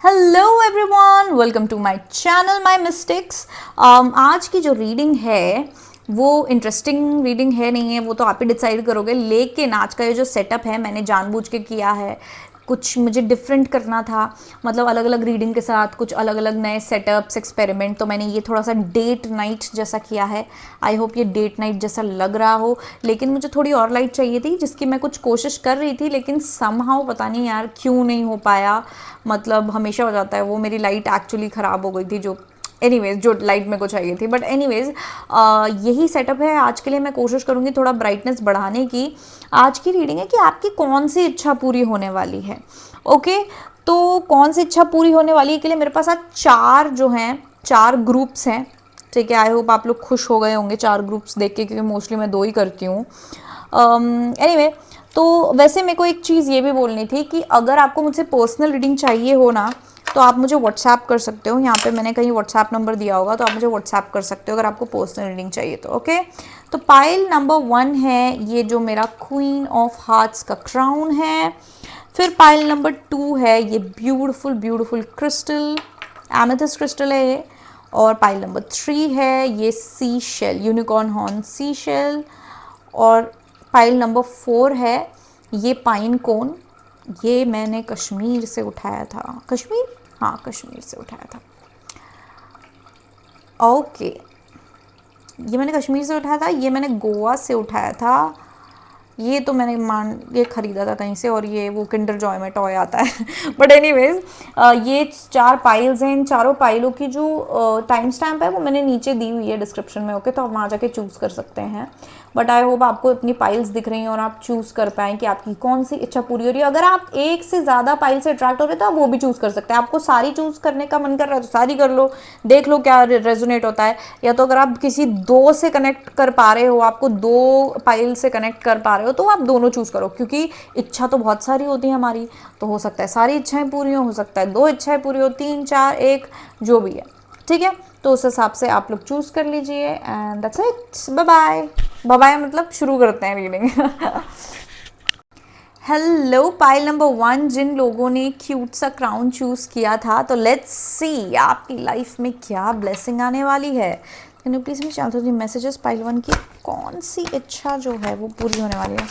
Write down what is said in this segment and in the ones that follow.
Hello everyone, welcome to my channel my mistakes. आज की जो रीडिंग है वो इंटरेस्टिंग रीडिंग है नहीं है वो तो आप ही डिसाइड करोगे, लेकिन आज का ये जो सेटअप है मैंने जानबूझ के किया है। कुछ मुझे डिफरेंट करना था, मतलब अलग अलग रीडिंग के साथ कुछ अलग अलग नए सेटअप्स एक्सपेरिमेंट, तो मैंने ये थोड़ा सा डेट नाइट जैसा किया है। आई होप ये डेट नाइट जैसा लग रहा हो, लेकिन मुझे थोड़ी और लाइट चाहिए थी जिसकी मैं कुछ कोशिश कर रही थी, लेकिन समहाउ पता नहीं यार क्यों नहीं हो पाया। मतलब हमेशा हो जाता है, वो मेरी लाइट एक्चुअली ख़राब हो गई थी जो एनीवेज जो लाइट मेरे को चाहिए थी। बट एनीवेज यही सेटअप है आज के लिए। मैं कोशिश करूँगी थोड़ा ब्राइटनेस बढ़ाने की। आज की रीडिंग है कि आपकी कौन सी इच्छा पूरी होने वाली है। ओके, तो कौन सी इच्छा पूरी होने वाली है के लिए मेरे पास आज चार ग्रुप्स हैं। ठीक है, आई होप आप लोग खुश हो गए होंगे चार ग्रुप्स देख के, क्योंकि मोस्टली मैं दो ही करती हूँ। एनीवे तो वैसे मेरे को एक चीज़ ये भी बोलनी थी कि अगर आपको मुझसे पर्सनल रीडिंग चाहिए हो ना, तो आप मुझे व्हाट्सएप कर सकते हो। यहाँ पे मैंने कहीं व्हाट्सएप नंबर दिया होगा, तो आप मुझे व्हाट्सएप कर सकते हो अगर आपको पर्सनल रीडिंग चाहिए तो। ओके, तो पाइल नंबर 1 है ये जो मेरा क्वीन ऑफ हार्ट्स का क्राउन है। फिर पाइल नंबर 2 है ये beautiful beautiful crystal, amethyst crystal है ये। और पाइल नंबर 3 है ये सी शेल, यूनिकॉर्न हॉर्न सी शेल। और पाइल नंबर 4 है ये पाइन कोन, ये मैंने कश्मीर से उठाया था। कश्मीर, हाँ कश्मीर से उठाया था। ओके, ये मैंने कश्मीर से उठाया था, ये मैंने गोवा से उठाया था। ये तो मैंने ये ख़रीदा था कहीं से, और ये वो किंडर जॉय में टॉय आता है। बट एनीवेज ये 4 पाइल्स हैं। इन चारों पाइलों की जो टाइम स्टैम्प है वो मैंने नीचे दी हुई है डिस्क्रिप्शन में। ओके, तो आप वहाँ जाके चूज़ कर सकते हैं। बट आई होप आपको अपनी पाइल्स दिख रही हैं और आप चूज़ कर पाएँ कि आपकी कौन सी इच्छा पूरी हो रही है। अगर आप एक से ज़्यादा पाइल से अट्रैक्ट हो रहे हैं तो आप वो भी चूज़ कर सकते हैं। आपको सारी चूज़ करने का मन कर रहा है तो सारी कर लो, देख लो क्या रेजोनेट होता है। या तो अगर आप किसी 2 से कनेक्ट कर पा रहे हो, आपको 2 पाइल से कनेक्ट कर पा रहे हो, तो आप दोनों चूज़ करो, क्योंकि इच्छा तो बहुत सारी होती है हमारी। तो हो सकता है सारी इच्छाएं पूरी हो सकता है 2 इच्छाएं पूरी हो, 3 4 1 जो भी है। ठीक है, तो उस हिसाब से आप लोग चूज़ कर लीजिए। And that's it, bye bye. Bye bye मतलब शुरू करते हैं रीडिंग। हेलो पाइल नंबर 1, जिन लोगों ने क्यूट सा क्राउन चूज़ किया था, तो लेट्स सी आपकी लाइफ में क्या ब्लेसिंग आने वाली है। कैन यू प्लीज़ मैं चाहती हूँ मैसेजेस पाइल 1 की कौन सी इच्छा जो है वो पूरी होने वाली है।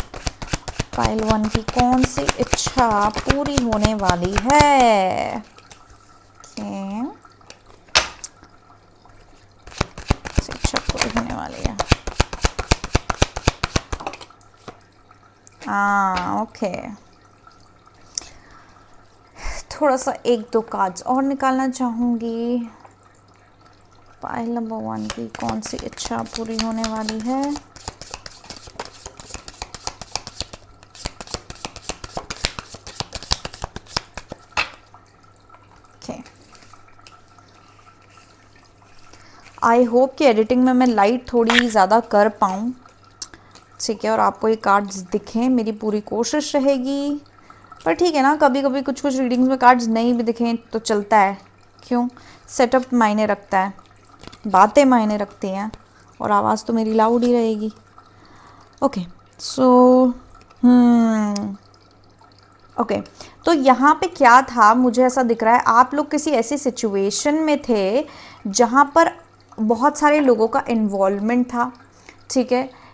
पाइल 1 की कौन सी इच्छा पूरी होने वाली है। इच्छा पूरी होने वाली है। हाँ ओके, थोड़ा सा 1-2 कार्ड्स और निकालना चाहूँगी। पाइल नंबर 1 की कौन सी इच्छा पूरी होने वाली है। ओके, आई होप कि एडिटिंग में मैं लाइट थोड़ी ज़्यादा कर पाऊँ। ठीक है, और आपको ये कार्ड्स दिखें, मेरी पूरी कोशिश रहेगी। पर ठीक है ना, कभी कभी कुछ कुछ रीडिंग्स में कार्ड्स नहीं भी दिखें तो चलता है। क्यों, सेटअप मायने रखता है, बातें मायने रखती हैं, और आवाज़ तो मेरी लाउड ही रहेगी। ओके सो ओके, तो यहाँ पे क्या था, मुझे ऐसा दिख रहा है आप लोग किसी ऐसी सिचुएशन में थे जहाँ पर बहुत सारे लोगों का इन्वॉल्वमेंट था। ठीक है,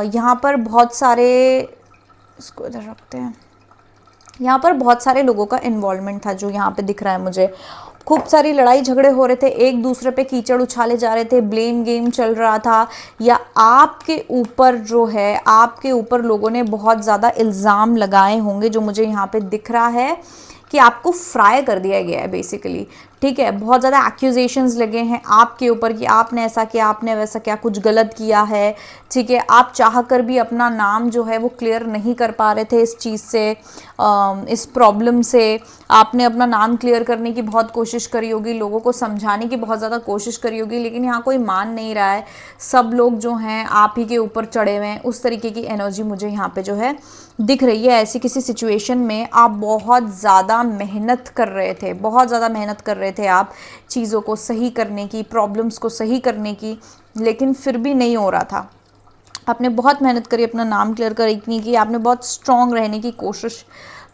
यहाँ पर बहुत सारे, इसको इधर रखते हैं, यहाँ पर बहुत सारे लोगों का इन्वॉल्वमेंट था जो यहाँ पे दिख रहा है मुझे। खूब सारी लड़ाई झगड़े हो रहे थे, एक दूसरे पे कीचड़ उछाले जा रहे थे, ब्लेम गेम चल रहा था, या आपके ऊपर जो है, आपके ऊपर लोगों ने बहुत ज़्यादा इल्ज़ाम लगाए होंगे, जो मुझे यहाँ पे दिख रहा है कि आपको फ्राई कर दिया गया है बेसिकली। ठीक है, बहुत ज़्यादा एक्यूजेशंस लगे हैं आपके ऊपर कि आपने ऐसा किया, आपने वैसा किया, कुछ गलत किया है। ठीक है, आप चाह कर भी अपना नाम जो है वो क्लियर नहीं कर पा रहे थे इस चीज़ से, इस प्रॉब्लम से। आपने अपना नाम क्लियर करने की बहुत कोशिश करी होगी, लोगों को समझाने की बहुत ज़्यादा कोशिश करी होगी, लेकिन यहाँ कोई मान नहीं रहा है। सब लोग जो हैं आप ही के ऊपर चढ़े हुए हैं, उस तरीके की एनर्जी मुझे यहाँ पे जो है दिख रही है। ऐसी किसी सिचुएशन में आप बहुत ज़्यादा मेहनत कर रहे थे, बहुत ज़्यादा मेहनत कर रहे थे आप चीज़ों को सही करने की, प्रॉब्लम्स को सही करने की, लेकिन फिर भी नहीं हो रहा था। आपने बहुत मेहनत करी, अपना नाम क्लियर करने की, आपने बहुत स्ट्रॉन्ग रहने की कोशिश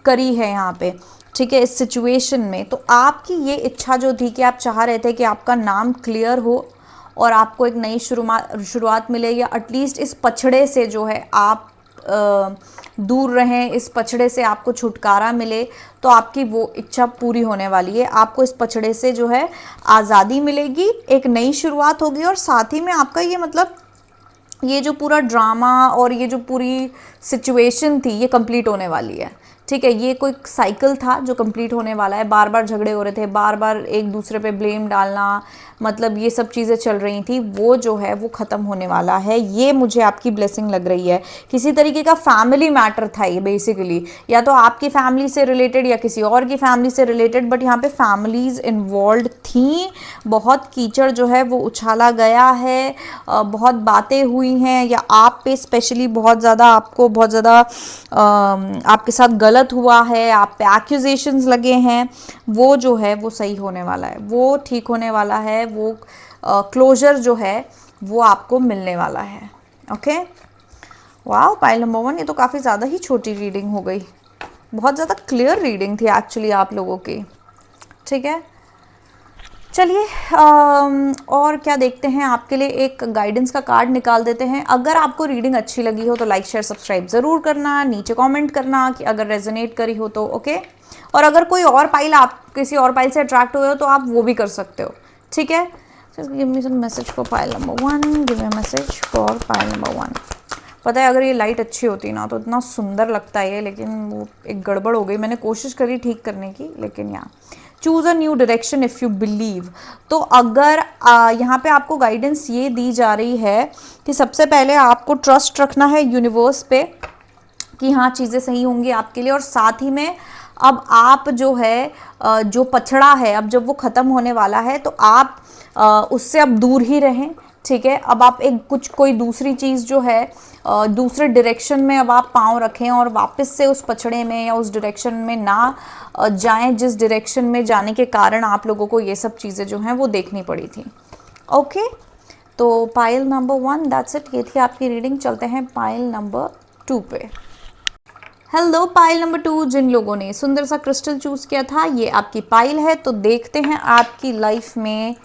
करी है यहाँ पे। ठीक है, इस सिचुएशन में, तो आपकी ये इच्छा जो थी कि आप चाह रहे थे कि आपका नाम क्लियर हो और आपको एक नई शुरुआत मिले, या एटलीस्ट इस पछड़े से जो है आप दूर रहें, इस पछड़े से आपको छुटकारा मिले, तो आपकी वो इच्छा पूरी होने वाली है। आपको इस पछड़े से जो है आज़ादी मिलेगी, एक नई शुरुआत होगी, और साथ ही में आपका ये मतलब ये जो पूरा ड्रामा और ये जो पूरी सिचुएशन थी ये कंप्लीट होने वाली है। ठीक है, ये कोई साइकिल था जो कंप्लीट होने वाला है। बार बार झगड़े हो रहे थे, बार बार एक दूसरे पे ब्लेम डालना, मतलब ये सब चीज़ें चल रही थी, वो जो है वो ख़त्म होने वाला है। ये मुझे आपकी ब्लेसिंग लग रही है। किसी तरीके का फैमिली मैटर था ये बेसिकली, या तो आपकी फैमिली से रिलेटेड या किसी और की फैमिली से रिलेटेड, बट यहाँ पे फैमिलीज़ इन्वॉल्व थी। बहुत कीचड़ जो है वो उछाला गया है, बहुत बातें हुई हैं, या आप पे स्पेशली बहुत ज़्यादा आपके साथ गलत हुआ है, आप पे एक्यूजेशंस लगे हैं, वो जो है वो सही होने वाला है, वो ठीक होने वाला है, वो क्लोजर जो है वो आपको मिलने वाला है। ओके, वाह, पाइल नंबर 1, ये तो काफ़ी ज़्यादा ही छोटी रीडिंग हो गई, बहुत ज़्यादा क्लियर रीडिंग थी एक्चुअली आप लोगों की। ठीक है, चलिए और क्या देखते हैं, आपके लिए एक गाइडेंस का कार्ड निकाल देते हैं। अगर आपको रीडिंग अच्छी लगी हो तो लाइक शेयर सब्सक्राइब ज़रूर करना, नीचे कमेंट करना कि अगर रेजोनेट करी हो तो। ओके, और अगर कोई और पाइल, आप किसी और पाइल से अट्रैक्ट हुए हो तो आप वो भी कर सकते हो। ठीक है, give me some message for pile number 1, give me message for pile number 1। पता है, अगर ये लाइट अच्छी होती ना तो इतना सुंदर लगता है, लेकिन वो एक गड़बड़ हो गई। मैंने कोशिश करी ठीक करने की, लेकिन यहाँ choose a new direction if you believe. तो अगर यहाँ पे आपको गाइडेंस ये दी जा रही है कि सबसे पहले आपको ट्रस्ट रखना है यूनिवर्स पे कि हाँ चीज़ें सही होंगी आपके लिए, और साथ ही में अब आप जो है जो पछड़ा है, अब जब वो ख़त्म होने वाला है तो आप उससे अब दूर ही रहें। ठीक है, अब आप कोई दूसरी चीज़ जो है दूसरे डायरेक्शन में अब आप पाँव रखें, और वापस से उस पछड़े में या उस डायरेक्शन में ना जाएं जिस डायरेक्शन में जाने के कारण आप लोगों को ये सब चीज़ें जो हैं वो देखनी पड़ी थी। ओके, तो पाइल नंबर 1, दैट्स इट, ये थी आपकी रीडिंग। चलते हैं पाइल नंबर 2 पे। हेलो पाइल नंबर 2, जिन लोगों ने सुंदर सा क्रिस्टल चूज़ किया था, ये आपकी पाइल है। तो देखते हैं आपकी लाइफ में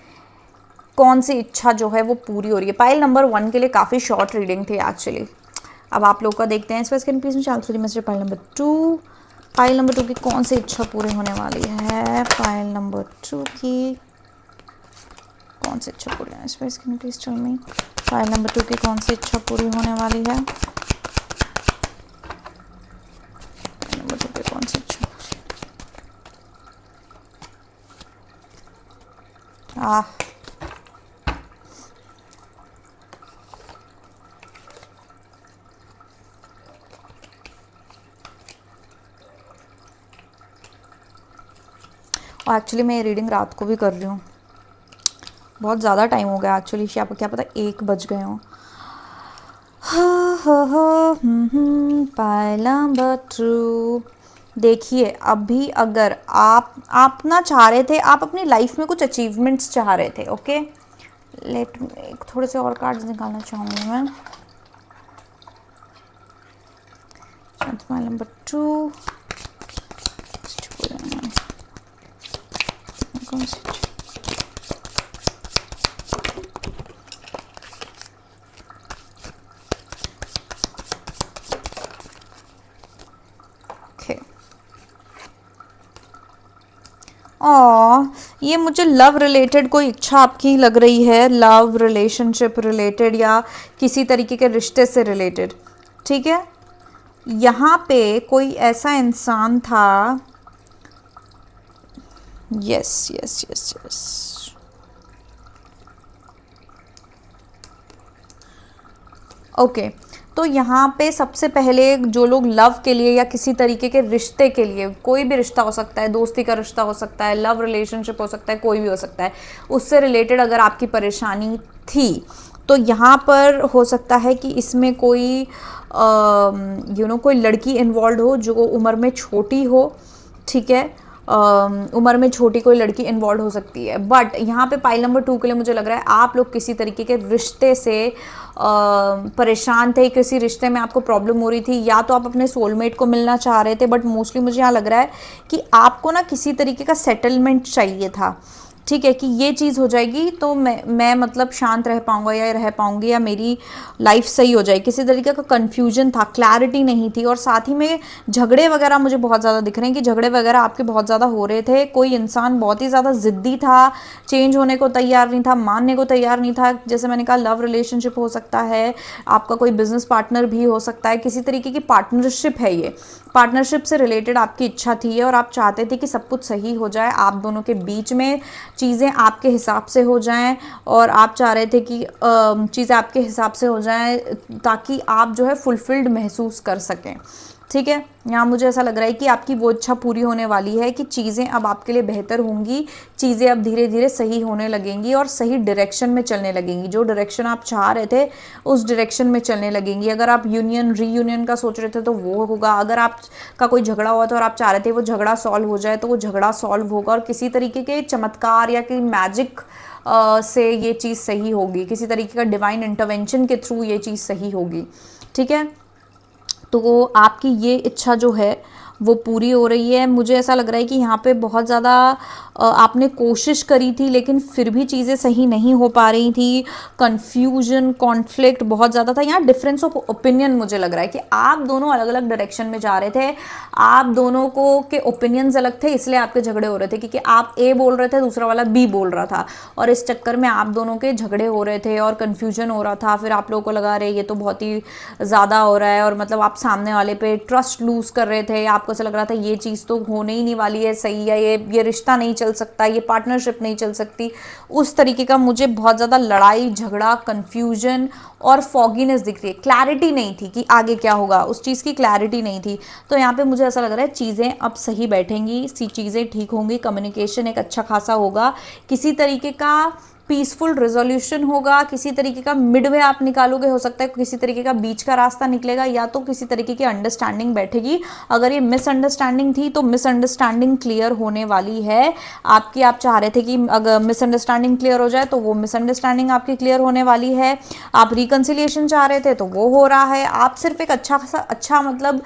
कौन सी इच्छा जो है वो पूरी हो रही है। पाइल नंबर 1 के लिए काफ़ी शॉर्ट रीडिंग थी एक्चुअली। अब आप लोग का देखते हैं, इस वजह प्लीज में चाल message pile number 2। Pile number 2 की कौन सी इच्छा पूरी होने वाली है? पाइल नंबर 2 की कौन सी इच्छा पूरी है? इस वजह please tell me, pile number 2 की कौन सी इच्छा पूरी होने वाली है? नंबर 2 की कौन सी इच्छा पूरी? और एक्चुअली मैं ये रीडिंग रात को भी कर रही हूँ, बहुत ज़्यादा टाइम हो गया एक्चुअली, क्या पता 1 बज गए हों। पाइल नंबर 2, देखिए अभी अगर आप ना चाह रहे थे, आप अपनी लाइफ में कुछ अचीवमेंट्स चाह रहे थे। ओके, थोड़े से और कार्ड्स निकालना चाहूँगी मैं। पाइल नंबर 2, ये मुझे लव रिलेटेड कोई इच्छा आपकी लग रही है, लव रिलेशनशिप रिलेटेड या किसी तरीके के रिश्ते से रिलेटेड। ठीक है, यहाँ पे कोई ऐसा इंसान था, yes yes yes yes, okay. तो यहाँ पे सबसे पहले जो लोग लव के लिए या किसी तरीके के रिश्ते के लिए, कोई भी रिश्ता हो सकता है, दोस्ती का रिश्ता हो सकता है, लव रिलेशनशिप हो सकता है, कोई भी हो सकता है, उससे रिलेटेड अगर आपकी परेशानी थी तो यहाँ पर हो सकता है कि इसमें कोई कोई लड़की इन्वॉल्व हो जो उम्र में छोटी हो। ठीक है, उम्र में छोटी कोई लड़की इन्वॉल्व हो सकती है। बट यहाँ पे पाइल नंबर 2 के लिए मुझे लग रहा है आप लोग किसी तरीके के रिश्ते से परेशान थे, किसी रिश्ते में आपको प्रॉब्लम हो रही थी, या तो आप अपने सोलमेट को मिलना चाह रहे थे, बट मोस्टली मुझे यहाँ लग रहा है कि आपको ना किसी तरीके का सेटलमेंट चाहिए था। ठीक है, कि ये चीज़ हो जाएगी तो मैं मतलब शांत रह पाऊंगा या रह पाऊंगी, या मेरी लाइफ सही हो जाएगी। किसी तरीके का कन्फ्यूजन था, क्लैरिटी नहीं थी, और साथ ही में झगड़े वगैरह मुझे बहुत ज़्यादा दिख रहे हैं कि झगड़े वगैरह आपके बहुत ज़्यादा हो रहे थे। कोई इंसान बहुत ही ज़्यादा ज़िद्दी था, चेंज होने को तैयार नहीं था, मानने को तैयार नहीं था। जैसे मैंने कहा, लव रिलेशनशिप हो सकता है, आपका कोई बिजनेस पार्टनर भी हो सकता है, किसी तरीके की पार्टनरशिप है। ये पार्टनरशिप से रिलेटेड आपकी इच्छा थी और आप चाहते थे कि सब कुछ सही हो जाए, आप दोनों के बीच में चीज़ें आपके हिसाब से हो जाएं, और आप चाह रहे थे कि चीज़ें आपके हिसाब से हो जाएं ताकि आप जो है फुलफिल्ड महसूस कर सकें। ठीक है, यहाँ मुझे ऐसा लग रहा है कि आपकी वो इच्छा पूरी होने वाली है कि चीज़ें अब आपके लिए बेहतर होंगी, चीज़ें अब धीरे धीरे सही होने लगेंगी और सही डायरेक्शन में चलने लगेंगी। जो डायरेक्शन आप चाह रहे थे उस डायरेक्शन में चलने लगेंगी। अगर आप यूनियन रीयूनियन का सोच रहे थे तो वो होगा, अगर आपका कोई झगड़ा हुआ था और आप चाह रहे थे वो झगड़ा सॉल्व हो जाए तो वो झगड़ा सॉल्व होगा, और किसी तरीके के चमत्कार या कि मैजिक से ये चीज़ सही होगी, किसी तरीके का डिवाइन इंटरवेंशन के थ्रू ये चीज़ सही होगी। ठीक है, तो आपकी ये इच्छा जो है वो पूरी हो रही है। मुझे ऐसा लग रहा है कि यहाँ पे बहुत ज़्यादा आपने कोशिश करी थी लेकिन फिर भी चीज़ें सही नहीं हो पा रही थी। कन्फ्यूजन, कॉन्फ्लिक्ट बहुत ज़्यादा था। यहाँ डिफरेंस ऑफ ओपिनियन मुझे लग रहा है कि आप दोनों अलग अलग डायरेक्शन में जा रहे थे, आप दोनों को के ओपिनियंस अलग थे, इसलिए आपके झगड़े हो रहे थे, क्योंकि आप ए बोल रहे थे, दूसरा वाला बी बोल रहा था, और इस चक्कर में आप दोनों के झगड़े हो रहे थे और कन्फ्यूजन हो रहा था। फिर आप लोगों को लगा रहे ये तो बहुत ही ज़्यादा हो रहा है, और मतलब आप सामने वाले पे ट्रस्ट लूज़ कर रहे थे। आपको ऐसा लग रहा था ये चीज़ तो होने ही नहीं वाली है सही, या ये रिश्ता नहीं चल सकता, ये पार्टनरशिप नहीं चल सकती। उस तरीके का मुझे बहुत ज़्यादा लड़ाई झगड़ा, कन्फ्यूजन और फॉगीनेस दिख रही है। क्लैरिटी नहीं थी कि आगे क्या होगा, उस चीज़ की क्लैरिटी नहीं थी। तो यहाँ पे मुझे ऐसा लग रहा है चीज़ें अब सही बैठेंगी, चीज़ें ठीक होंगी, कम्युनिकेशन एक अच्छा खासा होगा, किसी तरीके का पीसफुल रेजोल्यूशन होगा, किसी तरीके का मिड वे आप निकालोगे, हो सकता है किसी तरीके का बीच का रास्ता निकलेगा, या तो किसी तरीके की अंडरस्टैंडिंग बैठेगी। अगर ये मिसअंडरस्टैंडिंग थी तो मिसअंडरस्टैंडिंग क्लियर होने वाली है आपकी। आप चाह रहे थे कि अगर मिसअंडरस्टैंडिंग क्लियर हो जाए तो वो मिसअंडरस्टैंडिंग आपकी क्लियर होने वाली है। आप रिकन्सिलिएशन चाह रहे थे तो वो हो रहा है। आप सिर्फ एक अच्छा मतलब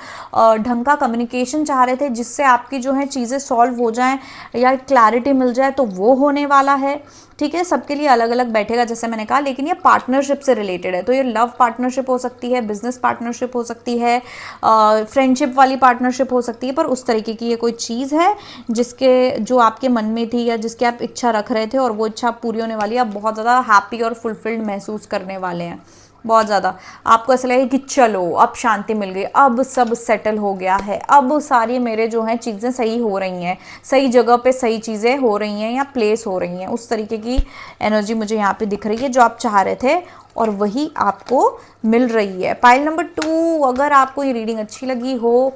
ढंग का कम्युनिकेशन चाह रहे थे जिससे आपकी जो है चीज़ें सॉल्व हो जाएं या क्लैरिटी मिल जाए, तो वो होने वाला है। ठीक है, सबके लिए अलग अलग बैठेगा जैसे मैंने कहा, लेकिन ये पार्टनरशिप से रिलेटेड है। तो ये लव पार्टनरशिप हो सकती है, बिजनेस पार्टनरशिप हो सकती है, फ्रेंडशिप वाली पार्टनरशिप हो सकती है, पर उस तरीके की ये कोई चीज़ है जिसके जो आपके मन में थी या जिसकी आप इच्छा रख रहे थे और वो इच्छा पूरी होने वाली है। आप बहुत ज़्यादा हैप्पी और फुलफिल्ड महसूस करने वाले हैं, बहुत ज़्यादा। आपको ऐसा लगे कि चलो अब शांति मिल गई, अब सब सेटल हो गया है, अब सारी मेरे जो हैं चीज़ें सही हो रही हैं, सही जगह पे सही चीज़ें हो रही हैं या प्लेस हो रही हैं। उस तरीके की एनर्जी मुझे यहाँ पे दिख रही है जो आप चाह रहे थे और वही आपको मिल रही है। पाइल नंबर 2, अगर आपको ये रीडिंग अच्छी लगी हो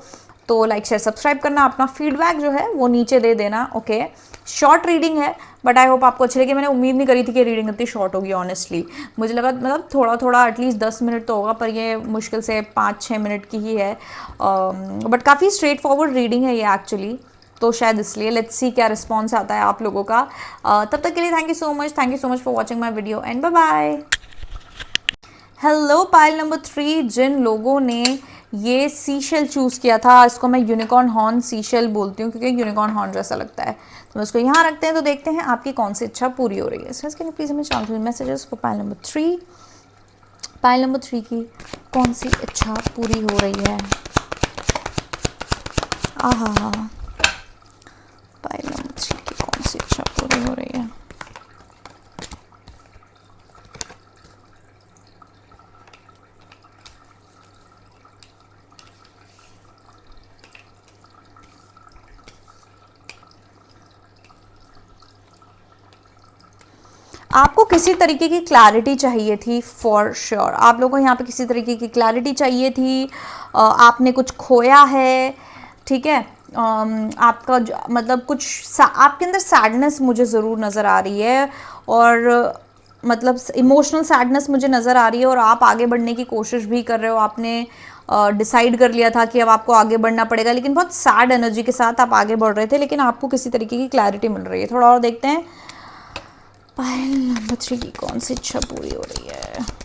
तो लाइक शेयर सब्सक्राइब करना, अपना फीडबैक जो है वो नीचे दे देना। ओके, शॉर्ट रीडिंग है बट आई होप आपको अच्छी लगी। मैंने उम्मीद नहीं करी थी कि रीडिंग इतनी शॉर्ट होगी ऑनेस्टली। मुझे लगा मतलब थोड़ा थोड़ा एटलीस्ट 10 मिनट तो होगा, पर ये मुश्किल से 5-6 मिनट की ही है। बट काफ़ी स्ट्रेट फॉरवर्ड रीडिंग है ये एक्चुअली, तो शायद इसलिए लेट्स सी क्या रिस्पॉन्स आता है आप लोगों का। तब तक के लिए thank you so much for watching my video and bye bye. Hello pile number 3, जिन लोगों ने ये सीशेल चूज़ किया था, इसको मैं यूनिकॉर्न हॉर्न सीशेल बोलती हूँ क्योंकि यूनिकॉर्न हॉर्न जैसा लगता है, तो उसको यहाँ रखते हैं। तो देखते हैं आपकी कौन सी इच्छा पूरी हो रही है। सो इसके प्लीज़ हमें chance messages for pile number 3। Pile number 3 की कौन सी इच्छा पूरी हो रही है? आहा, पाइल नंबर 3 की कौन सी इच्छा पूरी हो रही है? आपको किसी तरीके की क्लैरिटी चाहिए थी फॉर श्योर। आप लोगों को यहाँ पे किसी तरीके की क्लैरिटी चाहिए थी। आपने कुछ खोया है, ठीक है। आपका मतलब कुछ आपके अंदर सैडनेस मुझे ज़रूर नज़र आ रही है, और मतलब इमोशनल सैडनेस मुझे नज़र आ रही है, और आप आगे बढ़ने की कोशिश भी कर रहे हो। आपने डिसाइड कर लिया था कि अब आपको आगे बढ़ना पड़ेगा, लेकिन बहुत सैड एनर्जी के साथ आप आगे बढ़ रहे थे, लेकिन आपको किसी तरीके की क्लैरिटी मिल रही है। थोड़ा और देखते हैं पाइल नंबर 3 की कौन सी इच्छा पूरी हो रही है।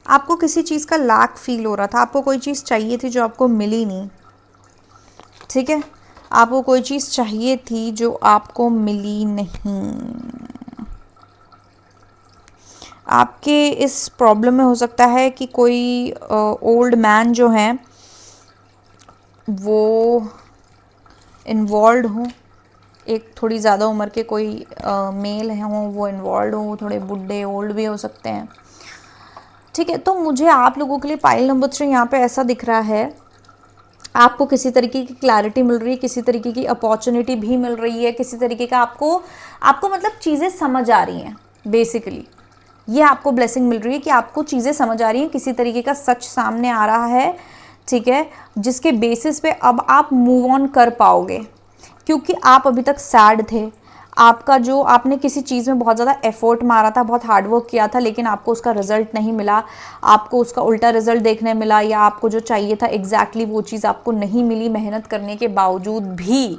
आपको किसी चीज़ का लैक फील हो रहा था, आपको कोई चीज़ चाहिए थी जो आपको मिली नहीं, ठीक है, आपको कोई चीज़ चाहिए थी जो आपको मिली नहीं। आपके इस प्रॉब्लम में हो सकता है कि कोई ओल्ड मैन जो हैं वो इन्वॉल्व हो, एक थोड़ी ज़्यादा उम्र के कोई मेल हैं वो इन्वॉल्व हो, थोड़े बुढ़े ओल्ड भी हो सकते हैं, ठीक है। तो मुझे आप लोगों के लिए पाइल नंबर 3 यहाँ पे ऐसा दिख रहा है, आपको किसी तरीके की क्लैरिटी मिल रही है, किसी तरीके की अपॉर्चुनिटी भी मिल रही है, किसी तरीके का आपको मतलब चीज़ें समझ आ रही हैं। बेसिकली ये आपको ब्लेसिंग मिल रही है कि आपको चीज़ें समझ आ रही हैं, किसी तरीके का सच सामने आ रहा है, ठीक है, जिसके बेसिस पे अब आप मूव ऑन कर पाओगे, क्योंकि आप अभी तक सैड थे। आपका जो आपने किसी चीज़ में बहुत ज़्यादा एफर्ट मारा था, बहुत हार्डवर्क किया था, लेकिन आपको उसका रिजल्ट नहीं मिला, आपको उसका उल्टा रिजल्ट देखने मिला, या आपको जो चाहिए था एग्जैक्टली वो चीज़ आपको नहीं मिली मेहनत करने के बावजूद भी,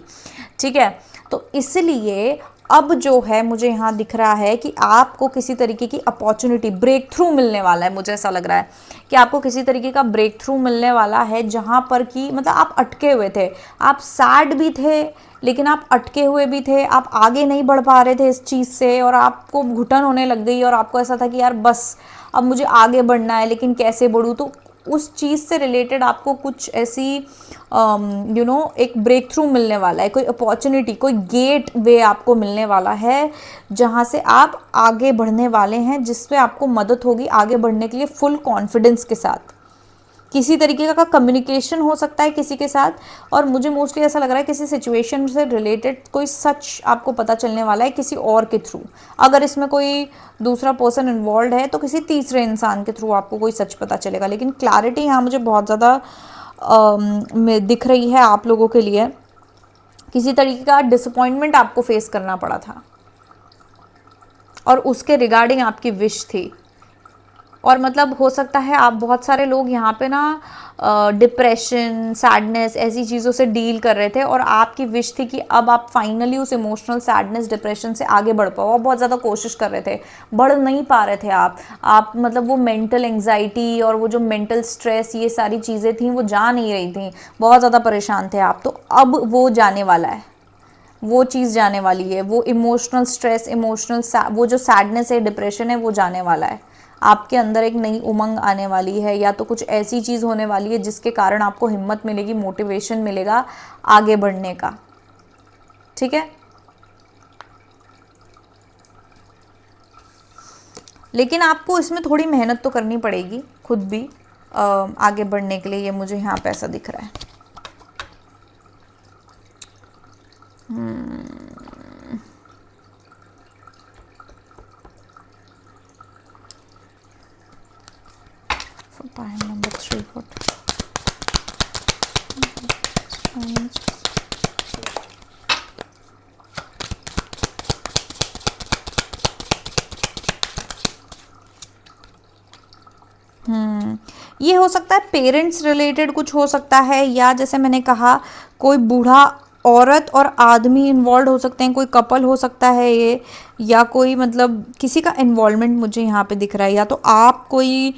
ठीक है। तो इसलिए अब जो है मुझे यहाँ दिख रहा है कि आपको किसी तरीके की अपॉर्चुनिटी, ब्रेक थ्रू मिलने वाला है। मुझे ऐसा लग रहा है कि आपको किसी तरीके का ब्रेक थ्रू मिलने वाला है, जहाँ पर कि मतलब आप अटके हुए थे, आप सैड भी थे, लेकिन आप अटके हुए भी थे, आप आगे नहीं बढ़ पा रहे थे इस चीज़ से, और आपको घुटन होने लग गई, और आपको ऐसा था कि यार बस अब मुझे आगे बढ़ना है, लेकिन कैसे बढ़ूँ। तो उस चीज़ से रिलेटेड आपको कुछ ऐसी एक ब्रेक थ्रू मिलने वाला है, कोई अपॉर्चुनिटी, कोई गेट वे आपको मिलने वाला है, जहाँ से आप आगे बढ़ने वाले हैं, जिससे आपको मदद होगी आगे बढ़ने के लिए फुल कॉन्फिडेंस के साथ। किसी तरीके का कम्युनिकेशन हो सकता है किसी के साथ, और मुझे मोस्टली ऐसा लग रहा है किसी सिचुएशन से रिलेटेड कोई सच आपको पता चलने वाला है किसी और के थ्रू। अगर इसमें कोई दूसरा पर्सन इन्वॉल्व है तो किसी तीसरे इंसान के थ्रू आपको कोई सच पता चलेगा, लेकिन क्लैरिटी यहाँ मुझे बहुत ज़्यादा दिख रही है आप लोगों के लिए। किसी तरीके का डिसअपॉइंटमेंट आपको फेस करना पड़ा था, और उसके रिगार्डिंग आपकी विश थी, और मतलब हो सकता है आप बहुत सारे लोग यहाँ पे ना डिप्रेशन, सैडनेस, ऐसी चीज़ों से डील कर रहे थे, और आपकी विश थी कि अब आप फाइनली उस इमोशनल सैडनेस, डिप्रेशन से आगे बढ़ पाओ। आप बहुत ज़्यादा कोशिश कर रहे थे, बढ़ नहीं पा रहे थे आप मतलब वो मेंटल एंग्जाइटी और वो जो मेंटल स्ट्रेस, ये सारी चीज़ें थी वो जा नहीं रही थी, बहुत ज़्यादा परेशान थे आप। तो अब वो जाने वाला है, वो चीज़ जाने वाली है, वो इमोशनल स्ट्रेस, वो जो सैडनेस है, डिप्रेशन है, वो जाने वाला है। आपके अंदर एक नई उमंग आने वाली है, या तो कुछ ऐसी चीज़ होने वाली है जिसके कारण आपको हिम्मत मिलेगी, मोटिवेशन मिलेगा आगे बढ़ने का, ठीक है। लेकिन आपको इसमें थोड़ी मेहनत तो करनी पड़ेगी खुद भी आगे बढ़ने के लिए, ये मुझे यहाँ पे ऐसा दिख रहा है। Pile number 3 for ये हो सकता है पेरेंट्स रिलेटेड कुछ हो सकता है, या जैसे मैंने कहा कोई बूढ़ा औरत और आदमी इन्वॉल्व हो सकते हैं, कोई कपल हो सकता है ये, या कोई मतलब किसी का इन्वॉल्वमेंट मुझे यहाँ पे दिख रहा है। या तो आप कोई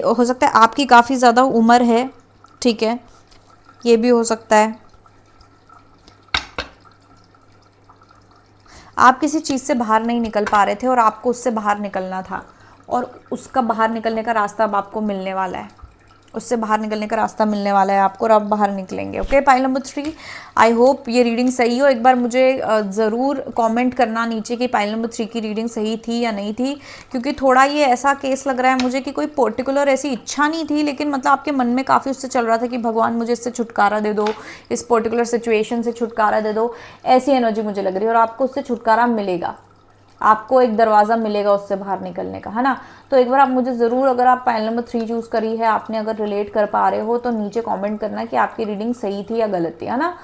हो सकता है आपकी काफ़ी ज़्यादा उम्र है, ठीक है, ये भी हो सकता है। आप किसी चीज़ से बाहर नहीं निकल पा रहे थे और आपको उससे बाहर निकलना था, और उसका बाहर निकलने का रास्ता अब आपको मिलने वाला है, उससे बाहर निकलने का रास्ता मिलने वाला है आपको, और आप बाहर निकलेंगे। Okay, pile number 3, I hope ये रीडिंग सही हो। एक बार मुझे ज़रूर कमेंट करना नीचे कि पाइल नंबर 3 की रीडिंग सही थी या नहीं थी, क्योंकि थोड़ा ये ऐसा केस लग रहा है मुझे कि कोई पर्टिकुलर ऐसी इच्छा नहीं थी, लेकिन मतलब आपके मन में काफ़ी उससे चल रहा था कि भगवान मुझे इससे छुटकारा दे दो, इस पर्टिकुलर सिचुएशन से छुटकारा दे दो, ऐसी एनर्जी मुझे लग रही है, और आपको उससे छुटकारा मिलेगा। आपको एक दरवाज़ा मिलेगा उससे बाहर निकलने का, है ना। तो एक बार आप मुझे ज़रूर, अगर आप पाइल नंबर 3 चूज़ करी है आपने, अगर रिलेट कर पा रहे हो तो नीचे कमेंट करना कि आपकी रीडिंग सही थी या गलत थी, है ना।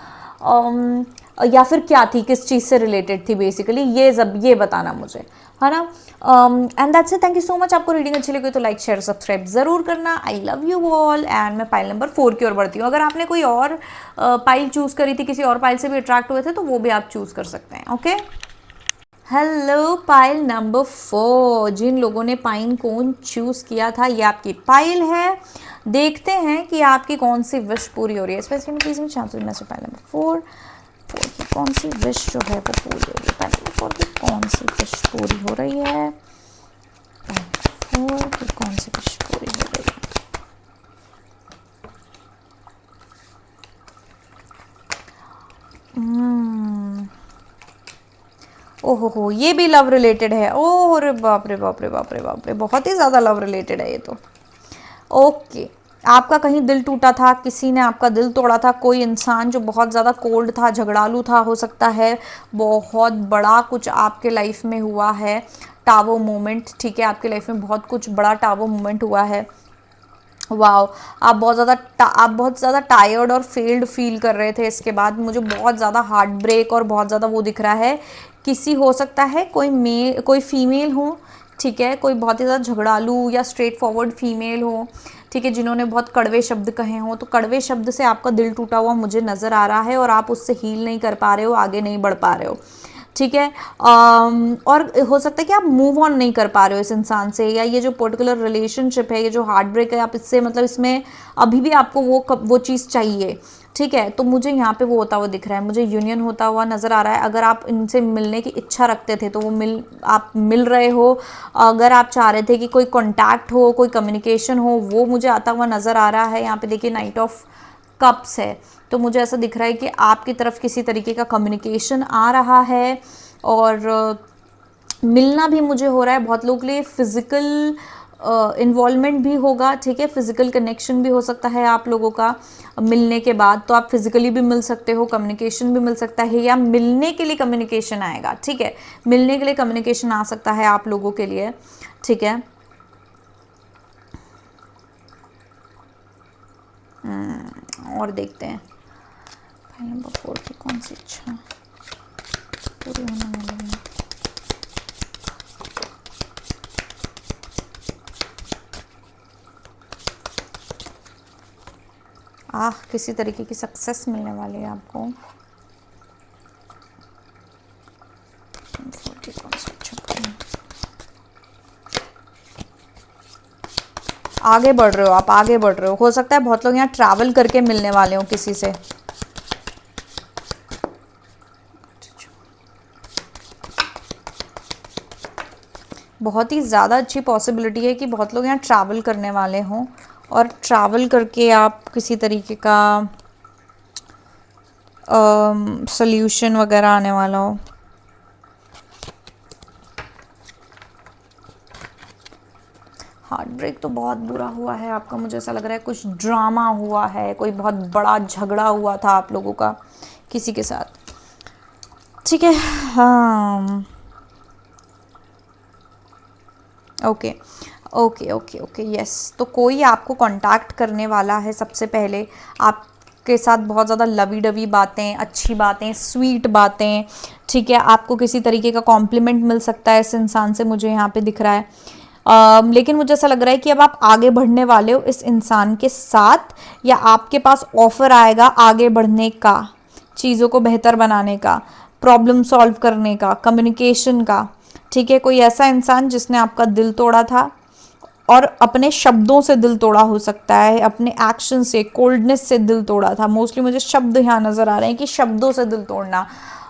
या फिर क्या थी, किस चीज़ से रिलेटेड थी बेसिकली, ये बताना मुझे, है ना। And that's it, thank you so much. आपको रीडिंग अच्छी लगी तो लाइक शेयर सब्सक्राइब ज़रूर करना। आई लव यू ऑल। एंड मैं पाइल नंबर 4 की ओर बढ़ती हूँ। अगर आपने कोई और पाइल चूज़ करी थी, किसी और पाइल से भी अट्रैक्ट हुए थे, तो वो भी आप चूज़ कर सकते हैं। ओके, हेलो पाइल नंबर 4, जिन लोगों ने पाइन कोन चूज़ किया था, ये आपकी पाइल है। देखते हैं कि आपकी कौन सी विश पूरी हो रही है। स्पेशली प्लीज में चाहती हूँ मैं से पाइल नंबर 4 की कौन सी विश जो है वो पूरी हो रही है। पाइल नंबर 4 की कौन सी विश पूरी हो रही है, पाइल नंबर 4 की कौन सी विश पूरी हो रही है। ओहो हो, ये भी लव रिलेटेड है। ओह रे बाप रे बाप रे बाप रे बाप रे, बहुत ही ज़्यादा लव रिलेटेड है ये तो। ओके, आपका कहीं दिल टूटा था, किसी ने आपका दिल तोड़ा था, कोई इंसान जो बहुत ज़्यादा कोल्ड था, झगड़ालू था, हो सकता है। बहुत बड़ा कुछ आपके लाइफ में हुआ है, टावो मोमेंट, ठीक है। आपके लाइफ में बहुत कुछ बड़ा टावो मोमेंट हुआ है। वाओ, आप बहुत ज़्यादा टायर्ड और फेल्ड फील कर रहे थे। इसके बाद मुझे बहुत ज़्यादा हार्ट ब्रेक और बहुत ज़्यादा वो दिख रहा है। किसी, हो सकता है कोई फीमेल हो, ठीक है, कोई बहुत ही ज़्यादा झगड़ालू या स्ट्रेट फॉरवर्ड फीमेल हो, ठीक है, जिन्होंने बहुत कड़वे शब्द कहे हों। तो कड़वे शब्द से आपका दिल टूटा हुआ मुझे नज़र आ रहा है और आप उससे हील नहीं कर पा रहे हो, आगे नहीं बढ़ पा रहे हो, ठीक है। और हो सकता है कि आप मूव ऑन नहीं कर पा रहे हो इस इंसान से, या ये जो पर्टिकुलर रिलेशनशिप है, ये जो हार्ट ब्रेक है, आप इससे मतलब इसमें अभी भी आपको वो चीज़ चाहिए, ठीक है। तो मुझे यहाँ पे वो होता हुआ दिख रहा है, मुझे यूनियन होता हुआ नज़र आ रहा है। अगर आप इनसे मिलने की इच्छा रखते थे तो वो आप मिल रहे हो। अगर आप चाह रहे थे कि कोई कॉन्टैक्ट हो, कोई कम्युनिकेशन हो, वो मुझे आता हुआ नज़र आ रहा है। यहाँ पे देखिए नाइट ऑफ कप्स है, तो मुझे ऐसा दिख रहा है कि आपकी तरफ किसी तरीके का कम्युनिकेशन आ रहा है और मिलना भी मुझे हो रहा है। बहुत लोगों के लिए फिज़िकल इन्वॉल्वमेंट भी होगा, ठीक है, फिज़िकल कनेक्शन भी हो सकता है आप लोगों का मिलने के बाद। तो आप फिज़िकली भी मिल सकते हो, कम्युनिकेशन भी मिल सकता है, या मिलने के लिए कम्युनिकेशन आएगा, ठीक है, मिलने के लिए कम्युनिकेशन आ सकता है आप लोगों के लिए, ठीक है। और देखते हैं पाइल नंबर 4 की कौन सी इच्छा पूरी होने वाली है। किसी तरीके की सक्सेस मिलने वाली है आपको। आगे बढ़ रहे हो आप, आगे बढ़ रहे हो सकता है बहुत लोग यहाँ ट्रैवल करके मिलने वाले हो किसी से। बहुत ही ज़्यादा अच्छी पॉसिबिलिटी है कि बहुत लोग यहाँ ट्रैवल करने वाले हों और ट्रैवल करके आप किसी तरीके का सॉल्यूशन वगैरह आने वाला हो। हार्ट ब्रेक तो बहुत बुरा हुआ है आपका, मुझे ऐसा लग रहा है कुछ ड्रामा हुआ है, कोई बहुत बड़ा झगड़ा हुआ था आप लोगों का किसी के साथ, ठीक है। हाँ, okay okay okay okay, yes. तो कोई आपको कांटेक्ट करने वाला है सबसे पहले, आपके साथ बहुत ज़्यादा लवी डवी बातें, अच्छी बातें, स्वीट बातें, ठीक है। आपको किसी तरीके का कॉम्प्लीमेंट मिल सकता है इस इंसान से, मुझे यहाँ पे दिख रहा है। लेकिन मुझे ऐसा लग रहा है कि अब आप आगे बढ़ने वाले हो इस इंसान के साथ, या आपके पास ऑफर आएगा आगे बढ़ने का, चीज़ों को बेहतर बनाने का, प्रॉब्लम सॉल्व करने का, कम्युनिकेशन का, ठीक है। कोई ऐसा इंसान जिसने आपका दिल तोड़ा था और अपने शब्दों से दिल तोड़ा हो सकता है, अपने एक्शन से, कोल्डनेस से दिल तोड़ा था। मोस्टली मुझे शब्द यहाँ नज़र आ रहे हैं कि शब्दों से दिल तोड़ना,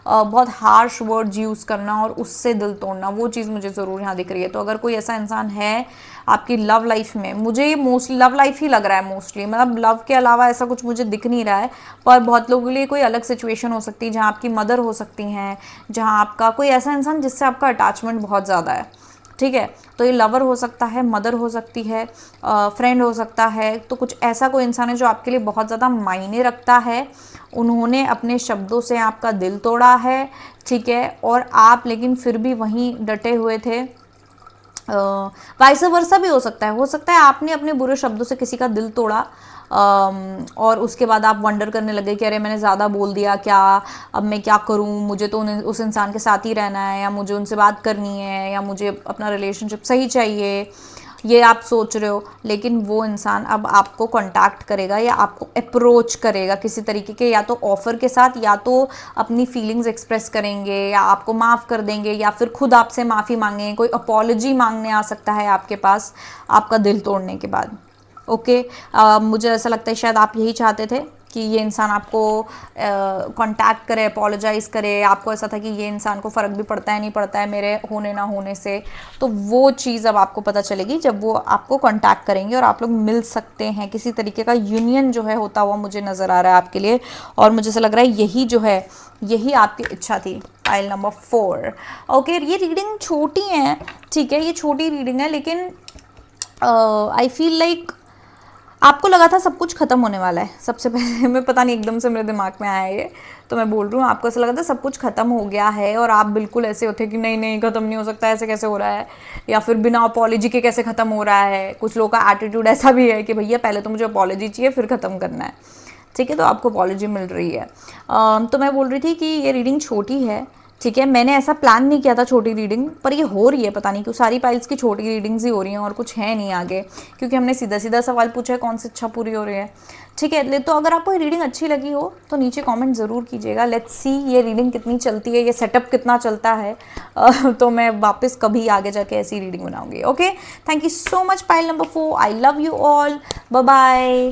बहुत हार्श वर्ड्स यूज़ करना और उससे दिल तोड़ना, वो चीज़ मुझे ज़रूर यहाँ दिख रही है। तो अगर कोई ऐसा इंसान है आपकी लव लाइफ में, मुझे मोस्टली लव लाइफ ही लग रहा है मोस्टली, मतलब लव के अलावा ऐसा कुछ मुझे दिख नहीं रहा है। पर बहुत लोगों के लिए कोई अलग सिचुएशन हो सकती है जहाँ आपकी मदर हो सकती हैं, जहाँ आपका कोई ऐसा इंसान जिससे आपका अटैचमेंट बहुत ज़्यादा है, ठीक है। तो ये लवर हो सकता है, मदर हो सकती है, फ्रेंड हो सकता है। तो कुछ ऐसा कोई इंसान है जो आपके लिए बहुत ज़्यादा मायने रखता है, उन्होंने अपने शब्दों से आपका दिल तोड़ा है, ठीक है, और आप लेकिन फिर भी वहीं डटे हुए थे। वाइस वर्सा भी हो सकता है आपने अपने बुरे शब्दों से किसी का दिल तोड़ा, और उसके बाद आप वंडर करने लगे कि अरे मैंने ज़्यादा बोल दिया क्या, अब मैं क्या करूं, मुझे तो उस इंसान के साथ ही रहना है, या मुझे उनसे बात करनी है, या मुझे अपना रिलेशनशिप सही चाहिए, ये आप सोच रहे हो। लेकिन वो इंसान अब आपको कांटेक्ट करेगा या आपको अप्रोच करेगा किसी तरीके के, या तो ऑफर के साथ, या तो अपनी फीलिंग्स एक्सप्रेस करेंगे, या आपको माफ़ कर देंगे, या फिर खुद आपसे माफ़ी मांगेंगे, कोई अपॉलॉजी मांगने आ सकता है आपके पास आपका दिल तोड़ने के बाद। ओके, मुझे ऐसा लगता है शायद आप यही चाहते थे कि ये इंसान आपको कांटेक्ट करे, अपोलोजाइज करे। आपको ऐसा था कि ये इंसान को फ़र्क भी पड़ता है नहीं पड़ता है मेरे होने ना होने से। तो वो चीज़ अब आपको पता चलेगी जब वो आपको कांटेक्ट करेंगे और आप लोग मिल सकते हैं। किसी तरीके का यूनियन जो है होता हुआ मुझे नज़र आ रहा है आपके लिए, और मुझे ऐसा लग रहा है यही जो है यही आपकी इच्छा थी। Pile number 4। ओके, ये रीडिंग छोटी है, ठीक है, ये छोटी रीडिंग है, लेकिन आई फील लाइक आपको लगा था सब कुछ खत्म होने वाला है। सबसे पहले मैं पता नहीं एकदम से मेरे दिमाग में आया ये, तो मैं बोल रही हूँ, आपको ऐसा लगा था सब कुछ खत्म हो गया है, और आप बिल्कुल ऐसे होते कि नहीं नहीं खत्म नहीं हो सकता, ऐसे कैसे हो रहा है, या फिर बिना अपॉलॉजी के कैसे ख़त्म हो रहा है। कुछ लोगों का एटीट्यूड ऐसा भी है कि भैया पहले तो मुझे अपॉलॉजी चाहिए फिर ख़त्म करना है, ठीक है। तो आपको अपॉलॉजी मिल रही है। तो मैं बोल रही थी कि ये रीडिंग छोटी है, ठीक है। मैंने ऐसा प्लान नहीं किया था छोटी रीडिंग, पर ये हो रही है, पता नहीं क्यों सारी पाइल्स की छोटी रीडिंग्स ही हो रही हैं और कुछ है नहीं आगे, क्योंकि हमने सीधा सीधा सवाल पूछा है कौन सी इच्छा पूरी हो रही है, ठीक है। तो अगर आपको ये रीडिंग अच्छी लगी हो तो नीचे कमेंट ज़रूर कीजिएगा। लेट्स सी ये रीडिंग कितनी चलती है, ये सेटअप कितना चलता है। तो मैं वापस कभी आगे जाके ऐसी रीडिंग बनाऊंगी। Okay, thank you so much pile number 4। I love you all, bye bye.